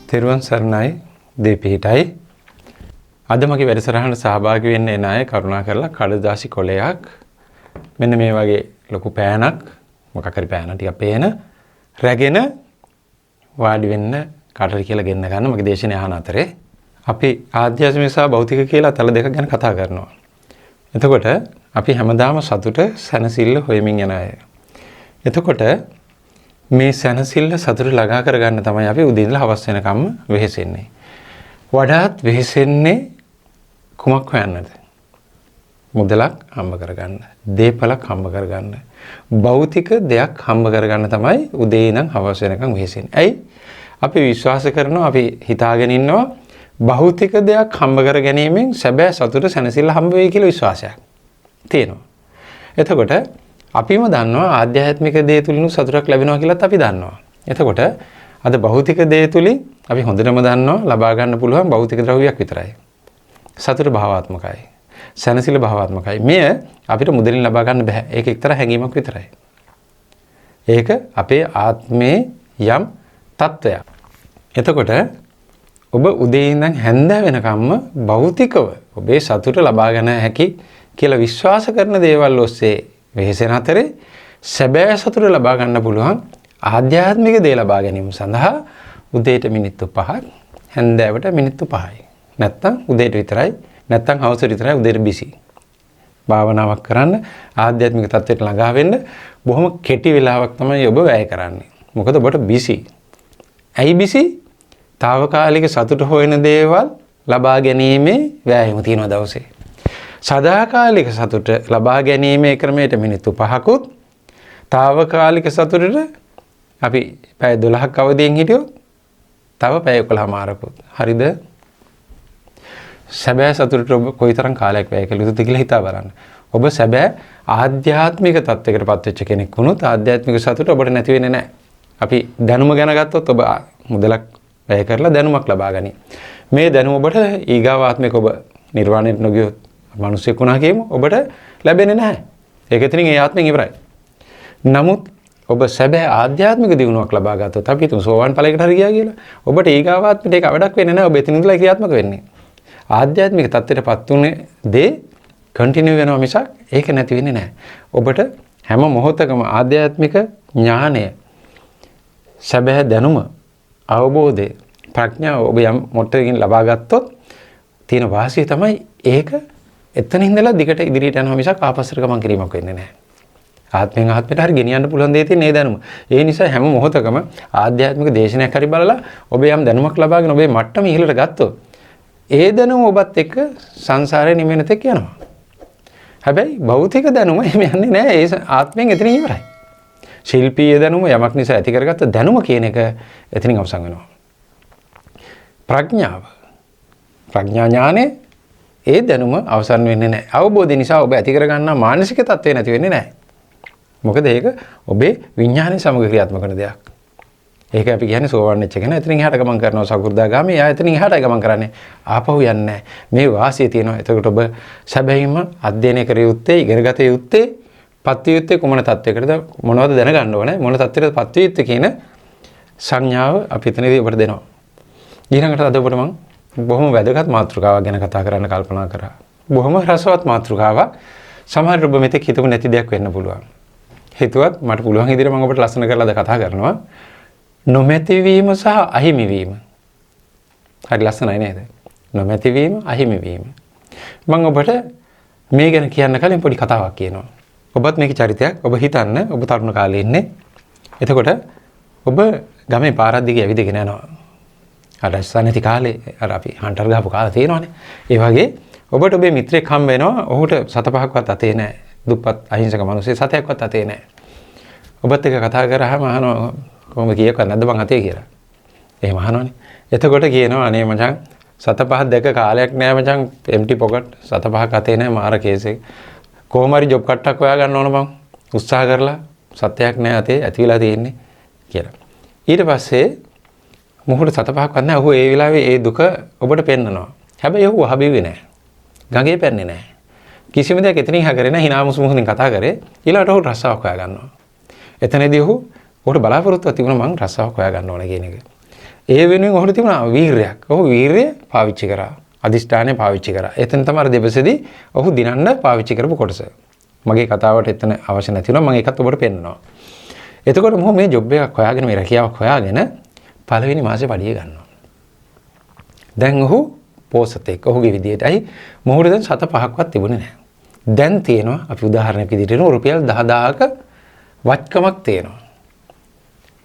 තෙරුවන් සරණයි දෙපිහිටයි. අද මගේ වැඩසටහනට සහභාගී වෙන්න එන අය කරුණා කරලා කඩදාසි කොලයක් මෙන්න මේ වගේ ලොකු පෑනක් මොකක් හරි පෑන ටිකක් පේන රැගෙන වාඩි වෙන්න කාටද කියලා ගෙන්න ගන්න. මගේ දේශනේ අහන අතරේ අපි ආධ්‍යාත්මික සහ භෞතික කියලා තල දෙක ගැන කතා කරනවා. එතකොට අපි හැමදාම සතුට සැනසෙල්ල හොයමින් යන අය. එතකොට මේ සැනසෙල්ල සතුට ළඟා කරගන්න තමයි අපි උදේ ඉඳලා හවස වෙනකම් වෙහෙසෙන්නේ. වඩාත් වෙහෙසෙන්නේ කුමක් හොයන්නද? මුදලක් හම්බ කරගන්න, දේපලක් හම්බ කරගන්න, භෞතික දෙයක් හම්බ කරගන්න තමයි උදේ ඉඳන් හවස වෙනකම් වෙහෙසෙන්නේ. ඇයි? අපි විශ්වාස කරනවා, අපි හිතාගෙන ඉන්නවා භෞතික දෙයක් හම්බ කර ගැනීමෙන් සැබෑ සතුට සැනසෙල්ල හම්බ වෙයි කියලා විශ්වාසයක් තියෙනවා. එතකොට අපිම දන්නවා ආධ්‍යාත්මික දේ තුලින් සතුටක් ලැබෙනවා කියලාත් අපි දන්නවා. එතකොට අද භෞතික දේ තුලින් අපි හොඳටම දන්නවා ලබා ගන්න පුළුවන් භෞතික ද්‍රව්‍යයක් විතරයි. සතුට භාවාත්මකයි. සැනසෙල්ල භාවාත්මකයි. මෙය අපිට මුදලින් ලබා ගන්න බෑ. ඒක එක්තරා හැඟීමක් විතරයි. ඒක අපේ ආත්මේ යම් තත්වයක්. එතකොට ඔබ උදේ ඉඳන් හැන්ද වෙනකම්ම භෞතිකව ඔබේ සතුට ලබා ගන්න හැකි කියලා විශ්වාස කරන දේවල් ඔස්සේ වෙහෙසෙන අතරේ සැබෑ සතුට ලබා ගන්න පුළුවන් ආධ්‍යාත්මික දේ ලබා ගැනීම සඳහා උදේට මිනිත්තු 5ක් හැන්දෑවට මිනිත්තු 5යි. නැත්තම් උදේට විතරයි, නැත්තම් හවසට විතරයි උදේට බිසි. භාවනාවක් කරන්න, ආධ්‍යාත්මික තත්ත්වයට ළඟා වෙන්න බොහොම කෙටි වෙලාවක් තමයි ඔබ වැය කරන්නේ. මොකද ඔබට බිසි. ඇයි බිසි? తాවකාලික සතුට හොයන දේවල් ලබා ගැනීමේ වෑයම තියෙනවා දවසේ. සදාකාලික සතුට ලබා ගැනීමේ ක්‍රමයට මිනිත්තු 5කුත්, తాවකාලික සතුටට අපි පැය 12ක් අවදියෙන් හිටියොත් තව පැය 11මාරකුත්. හරිද? සැබෑ සතුටට ඔබ කොයිතරම් කාලයක් වැය කළ යුතුද කියලා හිතා බලන්න. ඔබ සැබෑ ආධ්‍යාත්මික තත්යකටපත් වෙච්ච කෙනෙක් වුණොත් ආධ්‍යාත්මික සතුට ඔබට නැති වෙන්නේ නැහැ. අපි දැනුම ගැන ගත්තොත් ඔබ මුදලක් වැය කරලා දැනුමක් ලබා ගනි. මේ දැනුම ඔබට ඊගාව ආත්මික ඔබ නිර්වාණයට නොගියොත් මිනිසෙක් වුණා කියමු ඔබට ලැබෙන්නේ නැහැ. ඒක එතනින් ඒ ආත්මෙන් ඉවරයි. නමුත් ඔබ සැබෑ ආධ්‍යාත්මික දියුණුවක් ලබා ගත්තොත් අපි තුන් සෝවාන් ඵලයකට හරි ගියා කියලා ඔබට ඊගාව ආත්මෙට ඒක වැඩක් වෙන්නේ නැහැ. ඔබ එතන ඉඳලා ක්‍රියාත්මක වෙන්නේ. ආධ්‍යාත්මික தත්ත්වයටපත් උනේ දේ කන්ටිනියු වෙනවා මිසක් ඒක නැති වෙන්නේ නැහැ. ඔබට හැම මොහොතකම ආධ්‍යාත්මික ඥානය, සැබෑ දැනුම, අවබෝධය, ප්‍රඥාව ඔබ යම් මොහොතකින් ලබා ගත්තොත් තියෙන වාසිය තමයි ඒක එතන ඉඳලා දිගට ඉදිරියට යනවා මිසක් ආපස්සට ගමන් කිරීමක් වෙන්නේ නැහැ. ආත්මෙන් ආත්මයට හරි ගෙනියන්න පුළුවන් දේ තියෙන ඒ දැනුම. ඒ නිසා හැම මොහොතකම ආධ්‍යාත්මික දේශනයක් හරි බලලා ඔබ යම් දැනුමක් ලබාගෙන ඔබේ මට්ටම ඉහළට ගත්තොත් ඒ දැනුම ඔබත් එක්ක සංසාරේ නිවෙන තෙක් යනවා. හැබැයි භෞතික දැනුම එහෙම යන්නේ නැහැ. ඒ ආත්මෙන් එතනින් ඉවරයි. ශිල්පීය දැනුම යමක් නිසා ඇති කරගත්ත දැනුම කියන එක එතනින් අවසන් වෙනවා. ප්‍රඥා ඥානෙ ඒ දැනුම අවසන් වෙන්නේ නැහැ. අවබෝධය නිසා ඔබ ඇති කරගන්නා මානසික තත්ත්වේ නැති වෙන්නේ නැහැ. මොකද ඒක ඔබේ විඥානයේ සමග ක්‍රියාත්මක කරන දෙයක්. ඒක අපි කියන්නේ සෝවාන් වෙච්ච කෙනා එතනින් එහාට ගමන් කරනවා. සකෘදාගාමී එයා එතනින් එහාටයි ගමන් කරන්නේ. ආපහු යන්නේ නැහැ. මේ වාසිය තියෙනවා. එතකොට ඔබ සැබෑම අධ්‍යයනය කර යුත්තේ, ඉගෙනගත යුත්තේ, පත්විය යුත්තේ කුමන තත්වයකටද, මොනවද දැනගන්න ඕනේ, මොන තත්ත්වයකටද පත්විය යුත්තේ කියන සංඥාව අපි එතනදී ඔබට දෙනවා. ඊළඟට අද ඔබට මම බොහොම වැදගත් මාතෘකාවක් ගැන කතා කරන්න කල්පනා කරා. බොහොම රසවත් මාතෘකාවක්. සමහර ඔබ මෙතෙක් හිතුව නැති දෙයක් වෙන්න පුළුවන්. හිතුවත් මට පුළුවන් විදිහට මම ඔබට ලස්සන කරලා කතා කරනවා. නොමැති වීම සහ අහිමි වීම. හරි ලස්සනයි නේද? නොමැති වීම, අහිමි වීම. මම ඔබට මේ ගැන කියන්න කලින් පොඩි කතාවක් කියනවා. ඔබත් මේකේ චරිතයක්. ඔබ හිතන්න ඔබ තරුණ කාලේ ඉන්නේ. එතකොට ඔබ ගමේ පාරක් දිගේ ඇවිදගෙන යනවා. අර නැති කාලේ අර අපි හන්ටර් ගහපු කාලේ තියෙනවානේ. ඒ වගේ ඔබට ඔබේ මිත්‍රෙක් හම්බ වෙනවා. ඔහුට 7-5ක්වත් අතේ නැහැ. දුප්පත් අහිංසක මිනිස්සෙක් 7ක්වත් අතේ නැහැ. ඔබත් එක්ක කතා කරාම අහනවා කොහොමද කීයක්වත් නැද්ද මං අතේ කියලා. එහෙම අහනවනේ. එතකොට කියනවා අනේ මචං 7-5ක් දැක කාලයක් නැහැ මචං, empty pocket 7-5ක් අතේ නැහැ මාර කේස් එක. කොහොම හරි ජොබ් කට්ටක් හොයා ගන්න ඕන මං. උත්සාහ කරලා 7ක් නැහැ අතේ ඇති වෙලා තියෙන්නේ කියලා. ඊට පස්සේ මොහොත 7-5ක්වත් නැහැ. ඔහු ඒ වෙලාවේ ඒ දුක ඔබට පෙන්නනවා. හැබැයි ඔහු අහබිව්වේ නැහැ. ගඟේ පැන්නේ නැහැ. කිසිම දෙයක් එතනින් හගරේ නැහැ. hinamus මුහුණෙන් කතා කරේ. ඊළඟට ඔහු රස්සාවක් හොයා ගන්නවා. එතනදී ඔහුට බලාපොරොත්තුවක් තිබුණා මං රස්සාවක් හොයා ගන්න ඕන කියන එක. ඒ වෙනුවෙන් ඔහුට තිබුණා වීරයක්. ඔහු වීරිය පාවිච්චි කරා. අදිෂ්ඨානය පාවිච්චි කරා. එතන තමයි දෙපසේදී ඔහු දිනන්න පාවිච්චි කරපු කොටස. මගේ කතාවට එතන අවශ්‍ය නැති වුණා. මම ඒකත් ඔබට පෙන්නනවා. එතකොට මොහොම මේ ජොබ් එකක් හොයාගෙන මේ රැකියාවක් හොයාගෙන පළවෙනි මාසේ පඩිය ගන්නවා. දැන් ඔහු පෝසතෙක්. ඔහුගේ විදියටයි මොහුට දැන් 7-5ක්වත් තිබුණේ නැහැ. දැන් තියෙනවා අපි උදාහරණයක් විදිහට රුපියල් 10000ක වත්කමක් තියෙනවා.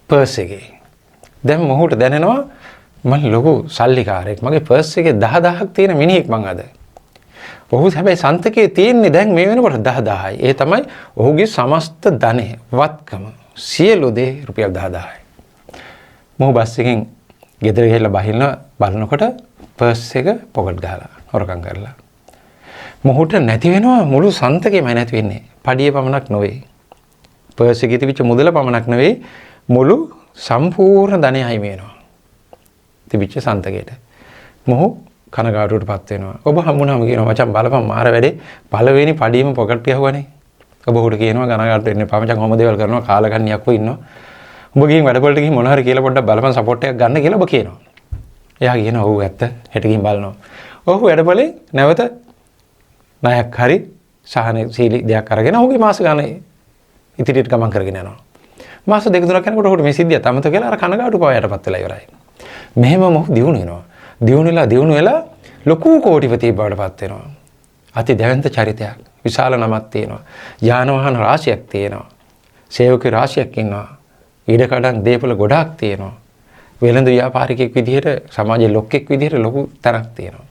පර්ස් එකේ. දැන් මොහුට දැනෙනවා මම ලොකු සල්ලිකාරයෙක්. මගේ පර්ස් එකේ 10000ක් තියෙන මිනිහෙක් මං අද. ඔහු හැබැයි සන්තකේ තියෙන්නේ දැන් මේ වෙනකොට 10000යි. ඒ තමයි ඔහුගේ සමස්ත ධනෙ වත්කම සියලු දේ රුපියල් 10000යි. මොහු බස් එකෙන් ගෙදර ගිහලා බලනකොට පර්ස් එක පොකට් ගහලා හොරකම් කරලා. මොහුට නැති වෙනවා මුළු සන්තකේම නැති වෙන්නේ. පඩිය පමණක් නෙවෙයි. පර්ස් එකේ තිබිච්ච මුදල පමණක් නෙවෙයි මුළු සම්පූර්ණ ධනය හිමි වෙනවා. තිබිච්ච සන්තකේට. මොහු කනගාටුවටපත් වෙනවා. ඔබ හම්බුනම කියනවා මචං බලපන් මාර වැඩේ පළවෙනි පඩියම පොකට් යහුවනේ. ඔබ උඩ කියනවා කනගාටු වෙන්න එපා මචං කොහොම දේවල් කරනවා කාලගන්නියක් වෙ ඉන්නවා. ඔබ ගිහින් වැඩවලට ගිහින් මොනවා හරි කියලා පොඩ්ඩක් බලපන් සපෝට් එකක් ගන්න කියලා ඔබ කියනවා. එයා කියනවා ඔව් ඇත්ත හෙට ගිහින් බලනවා. ඔහු වැඩවලේ නැවත ණයක් හරි සහනශීලී දෙයක් අරගෙන ඔහුගේ මාස ගානේ ඉදිරියට ගමන් කරගෙන යනවා. මාස 2-3ක් යනකොට ඔහුට මේ සිද්ධිය අමතක වෙලා අර කනගාටු පවයටපත් වෙලා ඉවරයි. මෙහෙම මොහු දියුණු වෙනවා. දියුණු වෙලා ලොකු කෝටිපතියෙක් බවට පත් වෙනවා. අති දැවැන්ත චරිතයක්. විශාල නමක් තියෙනවා. යාන වාහන රාශියක් තියෙනවා. සේවක රාශියක් ඉන්නවා. ඊඩකඩම් දේපල ගොඩාක් තියෙනවා. වෙළඳ ව්‍යාපාරිකයෙක් විදිහට සමාජයේ ලොක්ෙක් විදිහට ලොකු තරක් තියෙනවා.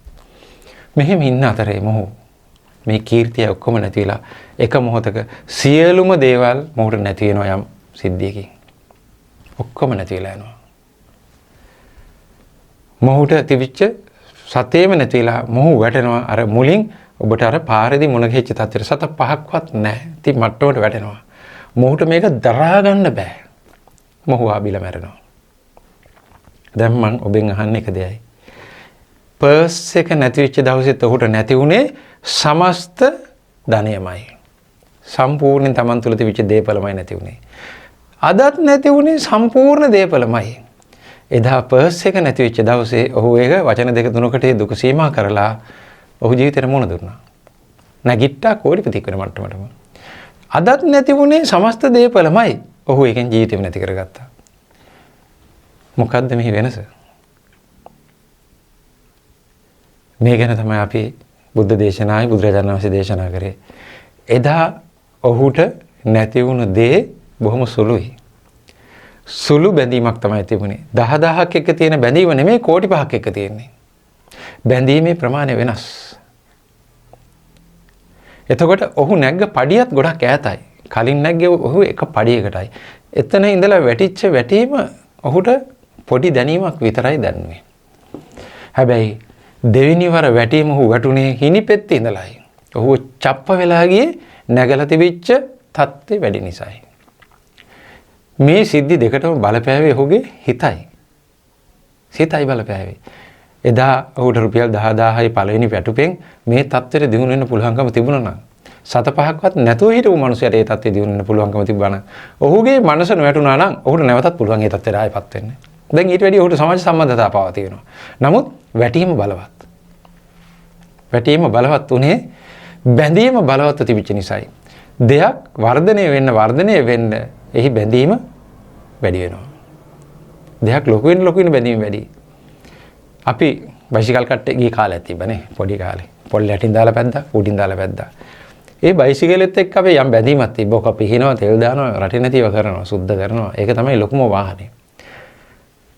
මෙහෙම ඉන්න අතරේ මොහු මේ කීර්තිය ඔක්කොම නැති වෙලා එක මොහොතක සියලුම දේවල් මොහුට නැති වෙනවා යම් සිද්ධියකින්. ඔක්කොම නැති වෙලා යනවා. මොහුට තිබිච්ච සතේම නැති වෙලා මොහු වැටෙනවා අර මුලින් ඔබට අර පාරේදී මුණ ගැහිච්ච තත්ත්වයට 7-5ක්වත් නැහැ. ඉතින් මට්ටමට වැටෙනවා. මොහුට මේක දරා ගන්න බෑ. මොහු ආබිලා මැරෙනවා. දැන් මං ඔබෙන් අහන්න එක දෙයයි. පර්ස් එක නැති වෙච්ච දවසෙත් ඔහුට නැති වුණේ සමස්ත ධනයමයි. සම්පූර්ණයෙන් Taman තුල තිබිච්ච දේපලමයි නැති වුණේ. අදත් නැති වුණේ සම්පූර්ණ දේපලමයි. එදා පර්ස් එක නැති වෙච්ච දවසේ ඔහු ඒක වචන 2-3කට දුක සීමා කරලා ඔහු ජීවිතේට මුණ දුන්නා. නැගිට්ටා කෝටිපතියෙක් වෙන මට්ටමටම. අදත් නැති වුණේ සමස්ත දේපලමයි. ඔහු ඒකෙන් ජීවිතේම නැති කරගත්තා. මොකද්ද මේ වෙනස? මේ ගැන තමයි අපි බුද්ධ දේශනාවේ බුදුරජාණන් වහන්සේ දේශනා කරේ. එදා ඔහුට නැති වුණ දේ බොහොම සුළුයි. සුළු බැඳීමක් තමයි තිබුණේ. 10000ක් එක්ක තියෙන බැඳීම නෙමෙයි කෝටි 5ක් එක්ක තියෙන්නේ. බැඳීමේ ප්‍රමාණය වෙනස්. එතකොට ඔහු නැග්ග පඩියත් ගොඩක් ඈතයි. කලින් නැග්ගේ ඔහු එක පඩියකටයි. එතන ඉඳලා වැටිච්ච වැටීම ඔහුට පොඩි දැනීමක් විතරයි දැනුනේ. හැබැයි දෙවෙනි වර වැටීම ඔහු වැටුනේ හිණිපෙත්තේ ඉඳලායි. ඔහු චප්ප වෙලා ගියේ නැගලා තිබිච්ච තත්ත්වය වැඩි නිසායි. මේ සිද්ධි දෙකටම බලපෑවේ ඔහුගේ හිතයි. සිතයි බලපෑවේ. එදා ඔහුට රුපියල් 10000යි පළවෙනි වැටුපෙන් මේ තත්ත්වෙට දිනු වෙන්න පුළුවන්කම තිබුණා නම් 7-5ක්වත් නැතුව හිටපු මිනිහයාට ඒ තත්ත්වෙ දිනු වෙන්න පුළුවන්කම තිබුණා නම් ඔහුගේ මනස නොවැටුණා නම් ඔහුට නැවතත් පුළුවන් ඒ තත්ත්වෙට ආයෙපත් වෙන්න. දැන් ඊට වැඩිය ඔහුට සමාජ සම්බන්ධතා පවා තියෙනවා. නමුත් වැටීම බලවත්. වැටීම බලවත් උනේ බැඳීම බලවත් තිබිච්ච නිසායි. දෙයක් වර්ධනය වෙන්න එහි බැඳීම වැඩි වෙනවා. දෙයක් ලොකු වෙන බැඳීම වැඩි. අපි බයිසිකල් කට්ටේ ගිය කාලයක් තිබ්බනේ පොඩි කාලේ. පොල් යටින් දාලා පැද්දා, උඩින් දාලා පැද්දා. ඒ බයිසිකලෙත් එක්ක අපි යම් බැඳීමක් තිබ්බ. ඔක පිහිනවා, තෙල් දානවා, රටේ නැතිව කරනවා, සුද්ධ කරනවා. ඒක තමයි ලොකුම වාහනේ.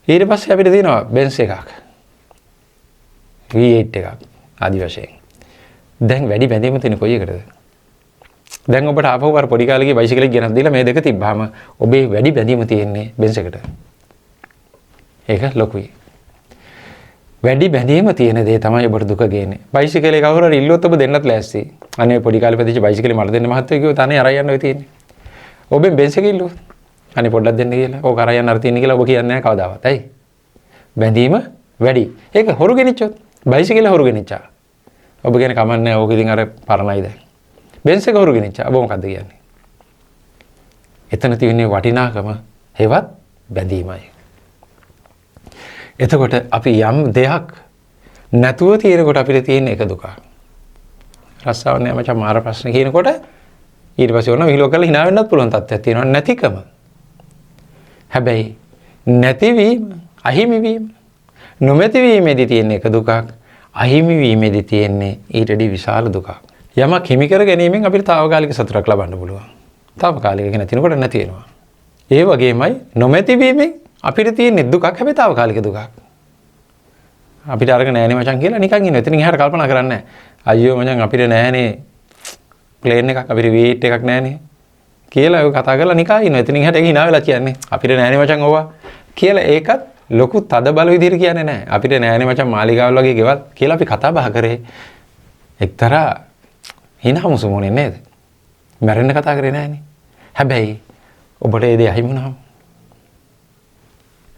ඊට පස්සේ අපිට තියෙනවා බෙන්ස් එකක්. V8 එකක් ආදි වශයෙන්. දැන් වැඩි බැඳීම තියෙන කොයි එකටද? දැන් ඔබට ආපහු වර පොඩි කාලේ ගිය බයිසිකලෙක් ගෙනත් දීලා මේ දෙක තිබ්බාම ඔබේ වැඩි බැඳීම තියෙන්නේ බෙන්ස් එකට. ඒක ලොකුයි. වැඩි බැඳීම තියෙන දේ තමයි ඔබට දුක ගේන්නේ. බයිසිකලේ කවුරු හරි ඉල්ලුවොත් ඔබ දෙන්නත් ලෑස්ති. අනේ පොඩි කාලේ පැදිච්ච බයිසිකලේ මට දෙන්න මහත්තයෝ කිව්වොත් අනේ අරන් යන්න ඔය තියෙන්නේ. ඔබෙන් බෙන්ස් එක ඉල්ලුවොත් අනේ පොඩ්ඩක් දෙන්න කියලා. ඕක අරන් යන්න අර තියෙන්නේ කියලා ඔබ කියන්නේ නැහැ කවදාවත්. ඇයි? බැඳීම වැඩි. ඒක හොරු ගෙනිච්චොත් බයිසිකලේ හොරු ගෙනිච්චා. ඔබ කියන්නේ කමන්නේ ඕක ඉතින් අර පරණයි දැන්. බෙන්ස් එක හොරු ගෙනිච්චා. ඔබ මොකද්ද කියන්නේ? එතන තියෙන්නේ වටිනාකම හෙවත් බැඳීමයි. එතකොට අපි යම් දෙයක් නැතුව තියෙනකොට අපිට තියෙන එක දුක. රස්සාව නෑ මචං මාර ප්‍රශ්න කියනකොට ඊට පස්සේ ඕන විහිළුව කරලා hina වෙන්නත් පුළුවන් තත්ත්වයක් තියෙනවා නැතිකම. හැබැයි නැතිවීම, අහිමිවීම, නොමැතිවීමේදී තියෙන එක දුකක්, අහිමිවීමේදී තියෙන්නේ ඊටදී විශාල දුකක්. යමක් හිමි කර ගැනීමෙන් අපිට తాවකාලික සතුටක් ලබන්න පුළුවන්. తాවකාලික එක නැතිනකොට නැති වෙනවා. ඒ වගේමයි නොමැතිවීමෙන් අපිට තියෙන දුකක් හැබැයි తాවකාලික දුකක්. අපිට අරගෙන නෑනේ මචං කියලා නිකන් ඉන්න. එතනින් එහාට කල්පනා කරන්නේ නෑ. අයියෝ මචං අපිට නෑනේ ප්ලේන් එකක්, අපිට වීට් එකක් නෑනේ කියලා ඔය කතා කරලා නිකන් ඉන්න. එතනින් එහාට ඒක hina වෙලා කියන්නේ. අපිට නෑනේ මචං ඕවා කියලා ඒකත් ලොකු තද බල විදිහට කියන්නේ නෑ. අපිට නෑනේ මචං මාලිගාවල් වගේ ගෙවල් කියලා අපි කතා බහ කරේ. එක්තරා hina මුසුමුනේ නේද? මැරෙන්න කතා කරේ නෑනේ. හැබැයි ඔබට ඒ දේ අහිමි වුණාම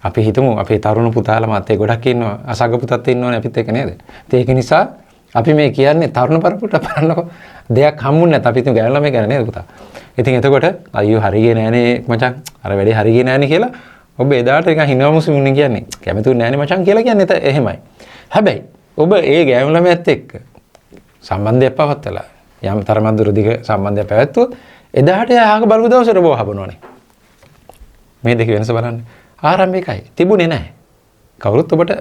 අපි හිතමු අපේ තරුණ පුතාලා මාත් ගොඩක් ඉන්නවා. අසග පුතත් ඉන්නවනේ අපිත් එක්ක නේද? ඒක නිසා අපි මේ කියන්නේ තරුණ පරපුරට බලන්නකො දෙයක් හම්බුනේ නැත් අපි හිතමු ගෑනු ළමයි ගැන නේද පුතා. ඉතින් එතකොට අයියෝ හරියන්නේ නෑනේ මචං. අර වැඩේ හරියන්නේ නෑනේ කියලා ඔබ එදාට නිකන් හිනවමුසුමුනේ කියන්නේ. කැමතුනේ නෑනේ මචං කියලා කියන්නේ එහෙමයි. හැබැයි ඔබ ඒ ගෑනු ළමයාත් එක්ක සම්බන්ධයක් පවත්වලා යම් තරමක් දුර දිග සම්බන්ධයක් පැවැත්වුවොත් එදාට යාක බලපු දවසට ඔබ හබනවනේ. මේ දෙක වෙනස බලන්න. ආරම්භයකයි තිබුණේ නැහැ. කවුරුත් ඔබට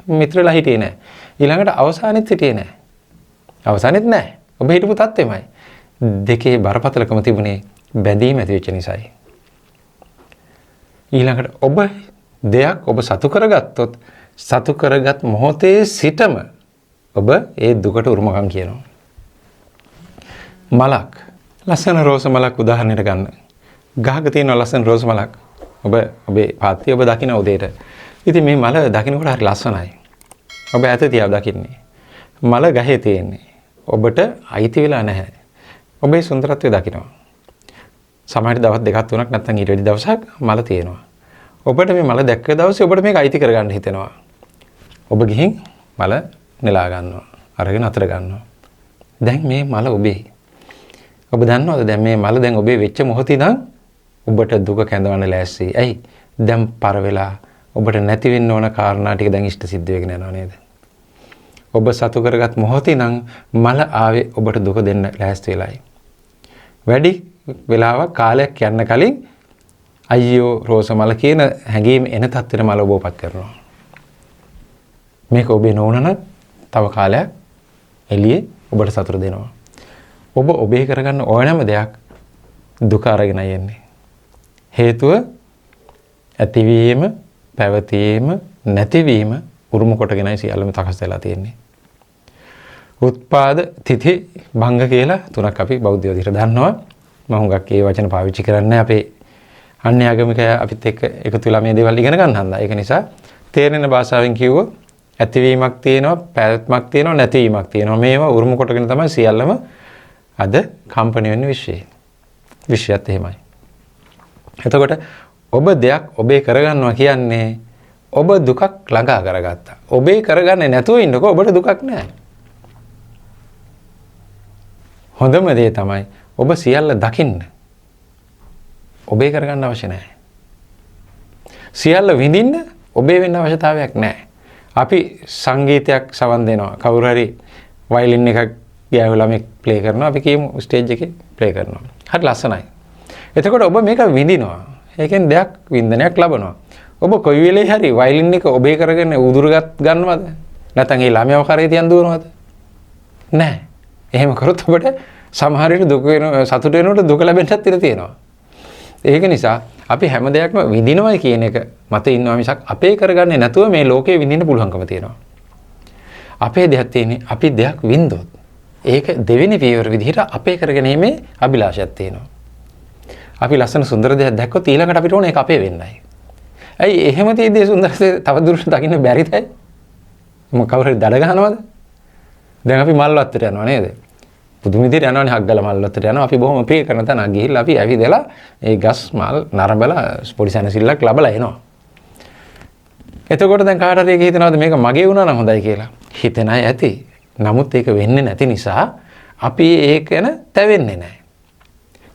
මිත්‍රලා හිටියේ නැහැ. ඊළඟට අවසානෙත් හිටියේ නැහැ. අවසානෙත් නැහැ. ඔබ හිටපු තත්ත්වෙමයි. දෙකේ බරපතලකම තිබුණේ බැඳීම ඇති වෙච්ච නිසායි. ඊළඟට ඔබ දෙයක් ඔබ සතු කරගත්තොත් සතු කරගත් මොහොතේ සිටම ඔබ ඒ දුකට උරුමකම් කියනවා. මලක්, ලස්සන රෝස මලක් උදාහරණයට ගන්න. ගහක තියෙන ලස්සන රෝස මලක් ඔබේ පාත්තිය ඔබ දකින්න උදේට. ඉතින් මේ මල දකින්නකොට හරි ලස්සනයි. ඔබ ඇත තියා දකින්නේ. මල ගහේ තියෙන්නේ. ඔබට අයිති වෙලා නැහැ. ඔබේ සුන්දරත්වය දකින්නවා. සමහරවිට දවස් දෙකක් තුනක් නැත්නම් ඊට වැඩි දවසක් මල තියෙනවා. ඔබට මේ මල දැක්ක දවසේ ඔබට මේක අයිති කරගන්න හිතෙනවා. ඔබ ගිහින් මල නෙලා ගන්නවා. අරගෙන අතර ගන්නවා. දැන් මේ මල ඔබේ. ඔබ දන්නවද දැන් මේ මල දැන් ඔබේ වෙච්ච මොහොතේ ඉඳන් ඔබට දුක කැඳවන්න ලෑස්ති. ඇයි? දැන් පර වෙලා ඔබට නැති වෙන්න ඕන කාරණා ටික දැන් ඉෂ්ට සිද්ධ වෙගෙන යනවා නේද? ඔබ සතු කරගත් මොහොතේ නම් මල ආවේ ඔබට දුක දෙන්න ලෑස්ති වෙලායි. වැඩි වෙලාවක් කාලයක් යන්න කලින් අයියෝ රෝස මල කියන හැඟීම එන තත්ත්වෙට මල ඔබපත් කරනවා. මේක ඔබේ නෝනන තව කාලයක් එළියේ ඔබට සතුට දෙනවා. ඔබ ඔබේ කරගන්න ඕනෑම දෙයක් දුක අරගෙන යන්නේ. හේතුව ඇතිවීම, පැවතීම, නැතිවීම උරුම කොටගෙනයි සියල්ලම තකස් වෙලා තියෙන්නේ. උත්පාද, තිථි, භංග කියලා තුනක් අපි බෞද්ධ විදිහට දන්නවා. මම හුඟක් ඒ වචන පාවිච්චි කරන්නේ අපේ අන්‍ය ආගමිකය අපිත් එක්ක එකතු වෙලා මේ දේවල් ඉගෙන ගන්න හන්දා. ඒක නිසා තේරෙන භාෂාවෙන් කිව්වොත් ඇතිවීමක් තියෙනවා, පැවැත්මක් තියෙනවා, නැතිවීමක් තියෙනවා. මේවා උරුම කොටගෙන තමයි සියල්ලම අද කම්පණය වෙන විශ්වය. විශ්වයත් එහෙමයි. එතකොට ඔබ දෙයක් ඔබේ කරගන්නවා කියන්නේ ඔබ දුකක් ළඟා කරගත්තා. ඔබේ කරගන්නේ නැතුව ඉන්නකෝ ඔබට දුකක් නැහැ. හොඳම දේ තමයි ඔබ සියල්ල දකින්න. ඔබේ කරගන්න අවශ්‍ය නැහැ. සියල්ල විඳින්න ඔබේ වෙන්න අවශ්‍යතාවයක් නැහැ. අපි සංගීතයක් සවන් දෙනවා. කවුරු හරි වයලින් එකක් ගෑනු ළමෙක් ප්ලේ කරනවා. අපි කියමු ස්ටේජ් එකේ ප්ලේ කරනවා. හරි ලස්සනයි. එතකොට ඔබ මේක විඳිනවා. ඒකෙන් දෙයක් වින්දනයක් ලබනවා. ඔබ කොයි වෙලේ හරි වයලින් එක ඔබේ කරගෙන උදුරගත් ගන්නවද? නැත්නම් ඒ ළමයාව කරේ තියන් දුවනවද? නැහැ. එහෙම කරොත් ඔබට සමහර විට දුක වෙන සතුට වෙනකොට දුක ලැබෙන්නත් ඉඩ තියෙනවා. ඒක නිසා අපි හැම දෙයක්ම විඳිනවයි කියන එක මත ඉන්නවා මිසක් අපේ කරගන්නේ නැතුව මේ ලෝකේ විඳින්න පුළුවන්කම තියෙනවා. අපේ දෙයක් තියෙන්නේ අපි දෙයක් වින්දොත් ඒක දෙවෙනි පියවර විදිහට අපේ කරගැනීමේ අභිලාෂයක් තියෙනවා. අපි ලස්සන සුන්දර දෙයක් දැක්කොත් ඊළඟට අපිට ඕනේ ඒක අපේ වෙන්නයි. ඇයි එහෙම තියෙද්දී සුන්දරසේ තව දුරට දකින්න බැරිද? මොකක් කවුරු හරි දඩ ගහනවද? දැන් අපි මල් වත්තට යනවා නේද? පුදුම විදිහට යනවානේ හග්ගල මල් වත්තට යනවා. අපි බොහොම ප්‍රිය කරන තැනක් ගිහිල්ලා අපි ඇවිදලා ඒ ගස් මල් නරඹලා පොඩි සැනසෙල්ලක් ලබලා එනවා. එතකොට දැන් කාට හරි ඒක හිතනවාද මේක මගේ වුණා නම් හොඳයි කියලා? හිතෙන අය ඇති. නමුත් ඒක වෙන්නේ නැති නිසා අපි ඒක ගැන තැවෙන්නේ නැහැ.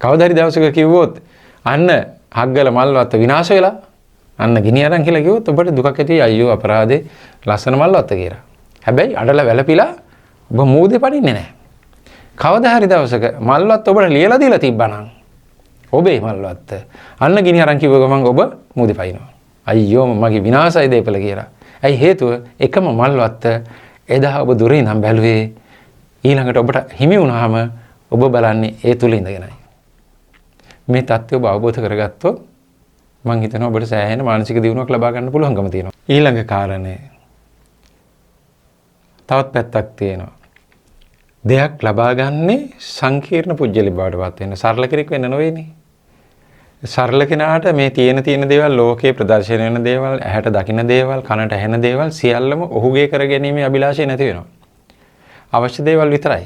කවදා හරි දවසක කිව්වොත් අන්න හග්ගල මල් වත්ත විනාශ වෙලා අන්න ගිනි අරන් කියලා කිව්වොත් ඔබට දුකක් ඇති අයියෝ අපරාධේ ලස්සන මල්වත්ත කියලා. හැබැයි අඬලා වැළපිලා ඔබ මූදේ පනින්නේ නැහැ. කවදා හරි දවසක මල්වත් ඔබට ලියලා දීලා තිබ්බනම් ඔබේ මල්වත්ත අන්න ගිනි අරන් කිව්ව ගමන් ඔබ මූදේ පනිනවා. අයියෝ මගේ විනාශයි දෙපළ කියලා. ඇයි හේතුව එකම මල්වත්ත එදා ඔබ දුරින් ඉඳන් බැලුවේ ඊළඟට ඔබට හිමි වුණාම ඔබ බලන්නේ ඒ තුල ඉඳගෙනයි. මේ தත්ත්වය ඔබ අවබෝධ කරගත්තොත් මම හිතනවා ඔබට සෑහෙන මානසික දියුණුවක් ලබා ගන්න පුළුවන්කම තියෙනවා. ඊළඟ කාරණේ තවත් පැත්තක් තියෙනවා. දෙයක් ලබා ගන්නේ සංකීර්ණ පුජ්‍යලි බවට පත් වෙන සරල කෙනෙක් වෙන්න නෙවෙයිනේ. සරල කෙනාට මේ තියෙන දේවල් ලෝකේ ප්‍රදර්ශනය වෙන දේවල්, ඇහැට දකින්න දේවල්, කනට ඇහෙන දේවල් සියල්ලම ඔහුගේ කර ගැනීමේ අභිලාෂය නැති වෙනවා. අවශ්‍ය දේවල් විතරයි.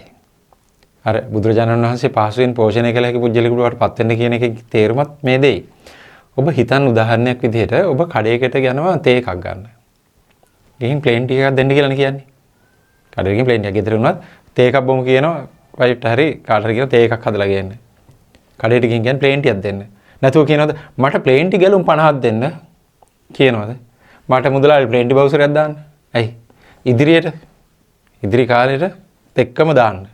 අර බුදුරජාණන් වහන්සේ පහසුවෙන් පෝෂණය කළ හැකි පුජ්‍යලි බවට පත් වෙන්න කියන එකේ තේරුමත් මේ දෙයි. ඔබ හිතන්න උදාහරණයක් විදිහට ඔබ කඩේකට යනවා තේ එකක් ගන්න. ගිහින් ප්ලේන් ටී එකක් දෙන්න කියලානේ කියන්නේ. කඩේකින් ප්ලේන් ටී එකක් ගෙදර වුණත් තේ එකක් බොමු කියනවා වයිට් හරි කාටරි කියන තේ එකක් හදලා ගේන්න. කඩේට ගිහින් කියන්නේ ප්ලේන් ටියක් දෙන්න. නැතුව කියනවාද මට ප්ලේන් ටී ගැලුම් 50ක් දෙන්න කියනවාද? මට මුදලාලි ප්ලේන් ටී බවුසරයක් දාන්න. ඇයි? ඉදිරි කාලෙට එක්කම දාන්න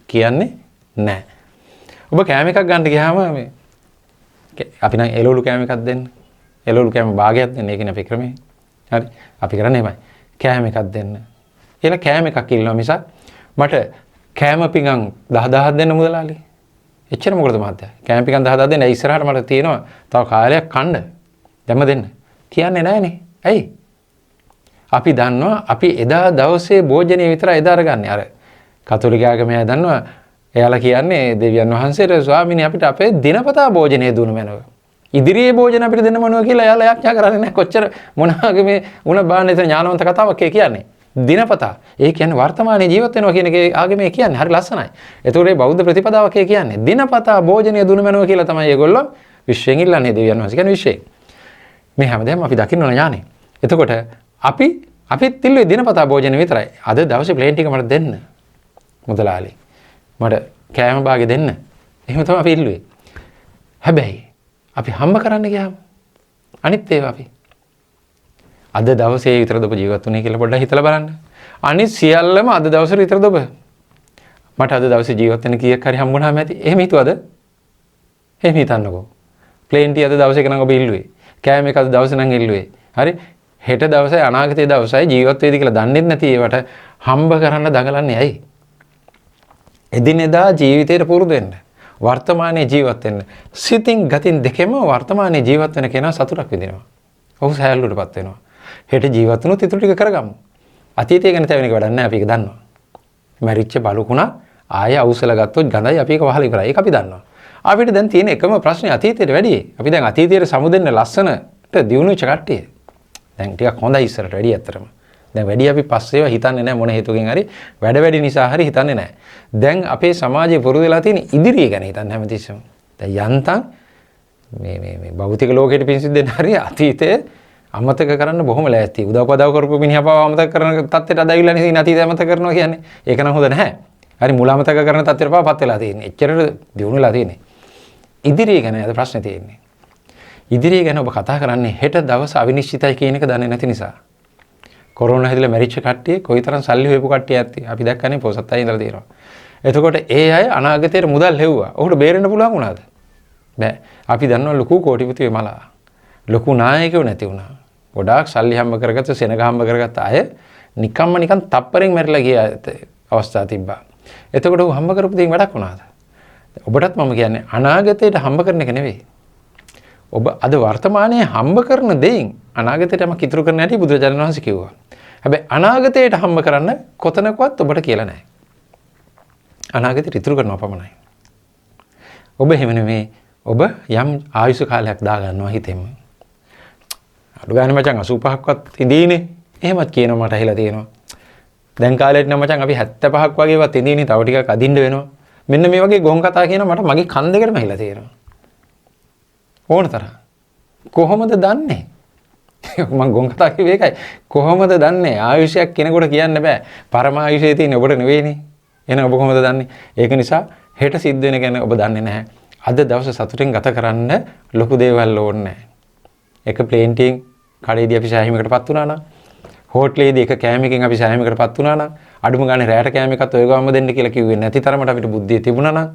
කියන්නේ නැහැ. ඔබ කෑම එකක් ගන්න ගියාම මේ අපි නම් එළවලු කෑම එකක් දෙන්න. එළවලු කෑම භාගයක් දෙන්න. ඒකනේ අපේ ක්‍රමය. හරි. අපි කරන්නේ එහෙමයි. කෑම එකක් දෙන්න. කියලා කෑම එකක් ඉල්ලනවා මිසක් මට කෑම පිඟන් 10000ක් දෙන්න මුදලාලි. එච්චර මොකටද මහත්තයා? කෑම පිඟන් 10000ක් දෙන්න. ඒ ඉස්සරහට මට තියෙනවා තව කාලයක් කන්න. දැම්ම දෙන්න. කියන්නේ නැහනේ. ඇයි? අපි දන්නවා අපි එදා දවසේ භෝජනය විතර එදා අරගන්නේ. අර කතෝලික ආගමේ අය දන්නවා එයාලා කියන්නේ දෙවියන් වහන්සේට ස්වාමීනි අපිට අපේ දිනපතා භෝජනය දුන්න මැනව. ඉදිරියේ භෝජන අපිට දෙන්න මනුව කියලා එයාලා යාඥා කරන්නේ නැහැ. කොච්චර මොන ආගමේ උණ බාන්නේ ඥානවන්ත කතාවක් කියන්නේ. දිනපතා. ඒ කියන්නේ වර්තමානයේ ජීවත් වෙනවා කියන එකේ ආගමේ කියන්නේ. හරි ලස්සනයි. ඒතකොට මේ බෞද්ධ ප්‍රතිපදාවක් කියන්නේ දිනපතා භෝජනය දුන්න මනුව කියලා තමයි ඒගොල්ලෝ විශ්වෙන් ඉල්ලන්නේ දෙවියන් වහන්සේ කියන්නේ විශ්වෙන්. මේ හැමදේම අපි දකින්න ඕන ඥානෙ. එතකොට අපිත් ඉල්ලුවේ දිනපතා භෝජන විතරයි. අද දවසේ ප්ලේන් ටික මට දෙන්න. මුදලාලි. මට කෑම භාගෙ දෙන්න. එහෙම තමයි අපි ඉල්ලුවේ. හැබැයි අපි හම්බ කරන්න ගියාම අනිත් ඒවා අපි අද දවසේ විතරද ඔබ ජීවත් වුනේ කියලා පොඩ්ඩක් හිතලා බලන්න. අනිත් සියල්ලම අද දවසේ විතරද ඔබ. මට අද දවසේ ජීවත් වෙන්න කීයක් හරි හම්බුනාම ඇති. එහෙම හිතුවද? එහෙම හිතන්නකෝ. ප්ලේන් ටී අද දවසේ කනං ඔබ ඉල්ලුවේ. කෑම එක අද දවසේ නම් ඉල්ලුවේ. හරි. හෙට දවසේ අනාගතයේ දවසයි ජීවත් වෙයිද කියලා දන්නේ නැති ඒවට හම්බ කරන්න දඟලන්නේ ඇයි? එදිනෙදා ජීවිතේට පුරුදු වෙන්න. වර්තමානයේ ජීවත් වෙන්න. සිතින් ගතින් දෙකෙම වර්තමානයේ ජීවත් වෙන කෙනා සතුටක් විඳිනවා. ඔහු සෑහලුවටපත් වෙනවා. හෙට ජීවත් වුණොත් ඊටු ටික කරගමු. අතීතය ගැන තැවෙන එක වැඩක් නැහැ අපි ඒක දන්නවා. මැරිච්ච බලුකුණා ආය අවුසල ගත්තොත් ගඳයි අපි ඒක වහලා ඉවරයි. ඒක අපි දන්නවා. අපිට දැන් තියෙන එකම ප්‍රශ්නේ අතීතයට වැඩියි. අපි දැන් අතීතයට සමුදෙන්න ලස්සනට දියුණු වෙච්ච කට්ටිය. දැන් ටිකක් හොඳයි ඉස්සරට වැඩි ඇත්තරම. දැන් වැඩි අපි පස්සේව හිතන්නේ නැහැ මොන හේතුකින් හරි වැඩි නිසා හරි හිතන්නේ නැහැ. දැන් අපේ සමාජයේ පුරුදු වෙලා තියෙන ඉදිරිය ගැන හිතන්නේ හැමතිස්සෙම. දැන් යන්තම් මේ භෞතික ලෝකෙට පිංසිත් දෙන්න හරි අතීතයේ අමතක කරන්න බොහොම ලෑස්ති. උදව්පදව් කරපු මිනිහා පව අමතක කරන තත්ත්වයට අදවිලා නේ අතීතය අමතක කරනවා කියන්නේ. ඒක නම් හොඳ නැහැ. හරි මුල අමතක කරන තත්ත්වයට පවපත් වෙලා තියෙන්නේ. එච්චරට දියුණු වෙලා තියෙන්නේ. ඉදිරිය ගැන අද ප්‍රශ්නේ තියෙන්නේ. ඉදිරිය ගැන ඔබ කතා කරන්නේ හෙට දවස අවිනිශ්චිතයි කියන එක දන්නේ නැති නිසා. කොරෝනා හැදිලා මැරිච්ච කට්ටිය කොයිතරම් සල්ලි හොයපු කට්ටිය ඇත්ති. අපි දැක්කනේ පොසත් අය ඉඳලා තියෙනවා. එතකොට ඒ අය අනාගතයට මුදල් හෙව්වා. ඔහුට බේරෙන්න පුළුවන් වුණාද? බෑ. අපි දන්නවා ලොකු කෝටිපති වෙමලා. ලොකු නායකයෝ නැති වුණා. ගොඩාක් සල්ලි හම්බ කරගත්ත සෙනග හම්බ කරගත්ත අය නිකන් තප්පරෙන් මැරිලා ගිය අවස්ථා තිබ්බා. එතකොට ඔහු හම්බ කරපු දේෙන් වැඩක් වුණාද? ඔබටත් මම කියන්නේ අනාගතයට හම්බ කරන එක නෙවෙයි. ඔබ අද වර්තමානයේ හම්බ කරන දෙයින් අනාගතයට යමක් ඉතුරු කරන්න හැටි බුදුරජාණන් වහන්සේ කිව්වා. හැබැයි අනාගතයට හම්බ කරන්න කොතනකවත් ඔබට කියලා නැහැ. අනාගතයට ඉතුරු කරනවා පමණයි. ඔබ එහෙම නෙමෙයි. ඔබ යම් ආයුෂ කාලයක් දා ගන්නවා හිතෙන්න. අඩු ගානේ මචං 85ක්වත් ඉඳීනේ. එහෙමත් කියනවා මට ඇහිලා තියෙනවා. දැන් කාලෙට නම් මචං අපි 75ක් වගේවත් ඉඳීනේ. තව ටිකක් අදින්න වෙනවා. මෙන්න මේ වගේ ගොන් කතා කියනවා මට මගේ කන් දෙකටම ඇහිලා තියෙනවා. ඕන තරම්. කොහොමද දන්නේ? මම ගොන් කතා කිව්වේ ඒකයි. කොහොමද දන්නේ? ආයුෂයක් කෙනෙකුට කියන්න බෑ. පරම ආයුෂයේ තියෙන ඔබට නෙවෙයිනේ. එහෙනම් ඔබ කොහොමද දන්නේ? ඒක නිසා හෙට සිද්ධ වෙන ගැන ඔබ දන්නේ නැහැ. අද දවස සතුටින් ගත කරන්න ලොකු දේවල් ඕනේ නැහැ. එක ප්ලේන් ටින් කඩේදී අපි සෑහීමකටපත් වුණා නම් හෝටලේදී එක කෑමකින් අපි සෑහීමකටපත් වුණා නම් අඩුම ගානේ රැයට කෑම එකත් ඔය ගාම දෙන්න කියලා කිව්වේ නැති තරමට අපිට බුද්ධිය තිබුණා නම්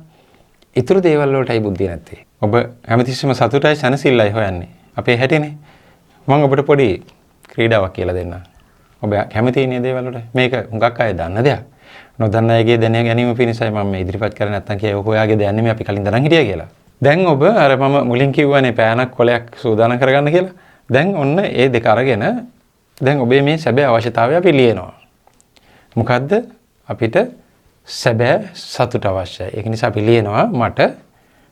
ඊටු දේවල් වලටයි බුද්ධිය නැත්තේ. ඔබ හැමතිස්සෙම සතුටයි සැනසෙල්ලයි හොයන්නේ. අපේ හැටිනේ. මම ඔබට පොඩි ක්‍රීඩාවක් කියලා දෙන්නම්. ඔබ කැමති ඉන්නේ දේවල් වලට. මේක හුඟක් අය දන්න දෙයක්. නොදන්න අයගේ දැන ගැනීම පිණිසයි මම මේ ඉදිරිපත් කරන්නේ නැත්තම් කිය ඔක ඔයාගේ දැන නෙමෙයි අපි කලින් දරන් හිටියා කියලා. දැන් ඔබ අර මම මුලින් කිව්වනේ පෑනක් කොලයක් සූදානම් කරගන්න කියලා. දැන් ඔන්න ඒ දෙක අරගෙන දැන් ඔබේ මේ සැබෑ අවශ්‍යතාවය අපි ලියනවා. මොකද්ද? අපිට සැබෑ සතුට අවශ්‍යයි. ඒක නිසා අපි ලියනවා මට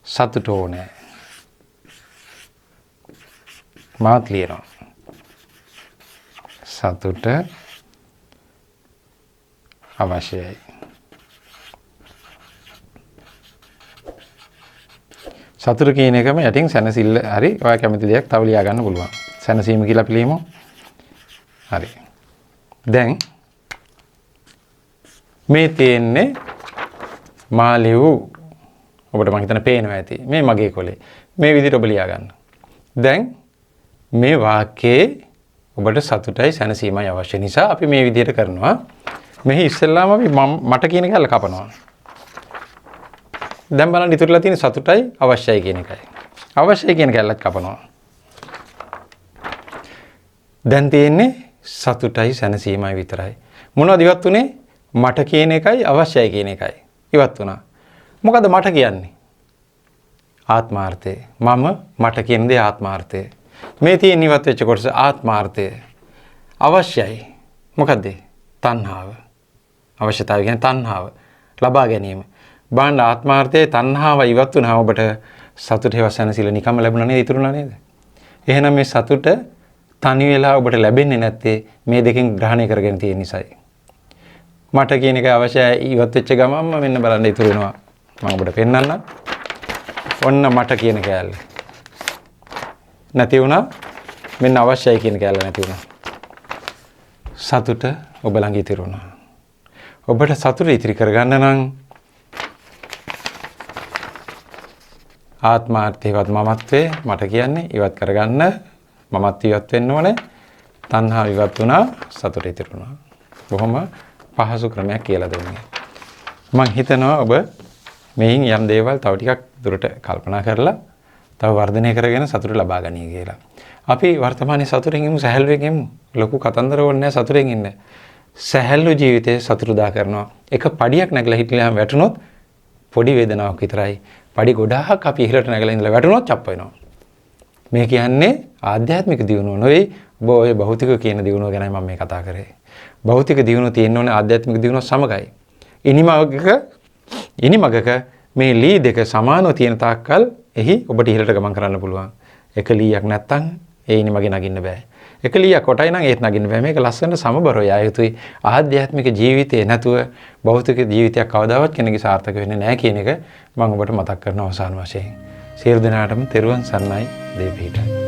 සතුට ඕනේ. මාත් ලියනවා. සතුට අවශ්‍යයි. සතුට කියන එකම යටින් සැනසෙල්ල හරි ඔයා කැමති දෙයක් තව ලියා ගන්න පුළුවන්. සැනසීම කියලා අපි ලියමු. හරි. දැන් මේ තියෙන්නේ මා ලියු ඔබට මම හිතන පේනවා ඇති. මේ මගේ කොලේ. මේ විදිහට ඔබ ලියා ගන්න. දැන් මේ වාක්‍යයේ ඔබට සතුටයි සැනසීමයි අවශ්‍ය නිසා අපි මේ විදිහට කරනවා. මෙහි ඉස්සෙල්ලාම අපි මට කියන කැල්ල කපනවා. දැන් බලන්න ඉතුරුලා තියෙන සතුටයි අවශ්‍යයි කියන එකයි. අවශ්‍යයි කියන කැල්ලත් කපනවා. දැන් තියෙන්නේ සතුටයි සැනසීමයි විතරයි. මොනවද ඉවත් උනේ? මට කියන එකයි අවශ්‍යයි කියන එකයි. ඉවත් වුණා. මොකද මට කියන්නේ? ආත්මාර්ථය. මට කියන දේ ආත්මාර්ථය. මේ තියෙන ඉවත් වෙච්ච කොටස ආත්මාර්ථය. අවශ්‍යයි. මොකද්ද? තණ්හාව. අවශ්‍යතාවය කියන්නේ තණ්හාව. ලබා ගැනීම. බාණ්ඩ ආත්මාර්ථයේ තණ්හාව ඉවත් වුණාම ඔබට සතුට හේව සැනසෙල්ල නිකම්ම ලැබුණා නේද? ඉතුරුනා නේද? එහෙනම් මේ සතුට තනි වෙලා ඔබට ලැබෙන්නේ නැත්තේ මේ දෙකෙන් ග්‍රහණය කරගෙන තියෙන නිසායි. මට කියන එක අවශ්‍යයි ඉවත් වෙච්ච ගමන්ම මෙන්න බලන්න ඉතුරු වෙනවා. මම ඔබට පෙන්නන්නම්. ඔන්න මට කියන කෑල්ල. නැති වුණා. මෙන්න අවශ්‍යයි කියන කෑල්ල නැති වුණා. සතුට ඔබ ළඟ ඉතිරි වුණා. ඔබට සතුට ඉතිරි කරගන්න නම් ආත්මාර්ථයවත් මමත්වේ මට කියන්නේ ඉවත් කරගන්න මමත් ඉවත් වෙන්න ඕනේ. තණ්හාව ඉවත් වුණා, සතුට ඉතිරි වුණා. බොහොම පහසු ක්‍රමයක් කියලා දුන්නේ. මම හිතනවා ඔබ මේන් යම් දේවල් තව ටිකක් දුරට කල්පනා කරලා තව වර්ධනය කරගෙන සතුට ලබා ගනී කියලා. අපි වර්තමානයේ සතුටින් ඉමු, සැහැල්ලුවෙන් ඉමු. ලොකු කතන්දර ඕනේ නැහැ සතුටින් ඉන්න. සැහැල්ලු ජීවිතේ සතුටුදා කරනවා. එක පඩියක් නැගලා හිටලාම වැටුනොත් පොඩි වේදනාවක් විතරයි. පඩි ගොඩාක් අපි ඉහළට නැගලා ඉඳලා වැටුනොත් චප්ප වෙනවා. මේ කියන්නේ ආධ්‍යාත්මික දියුණුව නෙවෙයි. ඔබ ඔය භෞතික කියන දියුණුව ගැනයි මම මේ කතා කරේ. භෞතික දියුණුව තියෙන්න ඕනේ ආධ්‍යාත්මික දියුණුව සමගයි. ඉනිමගක මේ ලී දෙක සමානව තියෙන තාක්කල් එහි ඔබට ඉහළට ගමන් කරන්න පුළුවන්. එක ලීයක් නැත්තම් ඒ ඉනිමගේ නගින්න බෑ. එක ලීයක් කොටයි නම් ඒත් නගින්න බෑ. මේක ලස්සන සමබරව යා යුතුයි. ආධ්‍යාත්මික ජීවිතේ නැතුව භෞතික ජීවිතයක් කවදාවත් කෙනෙකුගේ සාර්ථක වෙන්නේ නැහැ කියන එක මම ඔබට මතක් කරන අවසාන වශයෙන්. සියලු දෙනාටම තෙරුවන් සරණයි. දේ පිහිටයි.